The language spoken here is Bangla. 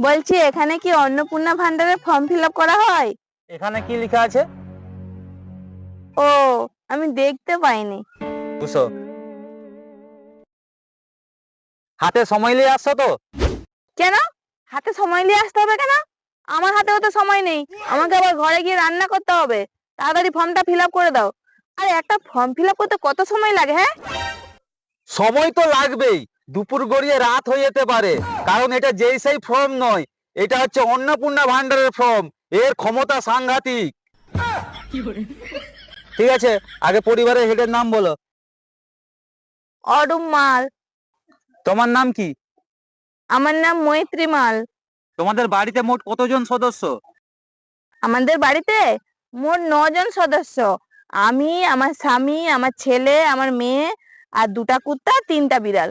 বলছি এখানে কি অন্নপূর্ণা ভান্ডারের ফর্ম ফিল আপ করা হয়? এখানে কি লেখা আছে? ও, আমি দেখতে পাইনি। বুঝছো, হাতে সময় নিয়ে আসছো তো? কেন? হাতে সময় নিয়ে আসতে হবে কেন? আমার হাতেও তো সময় নেই, আমাকে আবার ঘরে গিয়ে রান্না করতে হবে। তাড়াতাড়ি ফর্মটা ফিল আপ করে দাও। আরে একটা ফর্ম ফিল আপ করতে কত সময় লাগে? হ্যাঁ, সময় তো লাগবেই, দুপুর গড়িয়ে রাত হয়ে যেতে পারে, কারণ এটা যেই সেই ফর্ম নয়, এটা হচ্ছে অন্নপূর্ণা ভান্ডারের ফর্ম। এর ক্ষমতা সাংঘাতিক। ঠিক আছে, আগে পরিবারের হেডের নাম বলো। অডুম মাল। তোমার নাম কি? আমার নাম মৈত্রী মাল। তোমাদের বাড়িতে মোট কতজন সদস্য? আমাদের বাড়িতে মোট 9 জন সদস্য। আমি, আমার স্বামী, আমার ছেলে, আমার মেয়ে, আর 2টা কুত্তা, 3টা বিড়াল।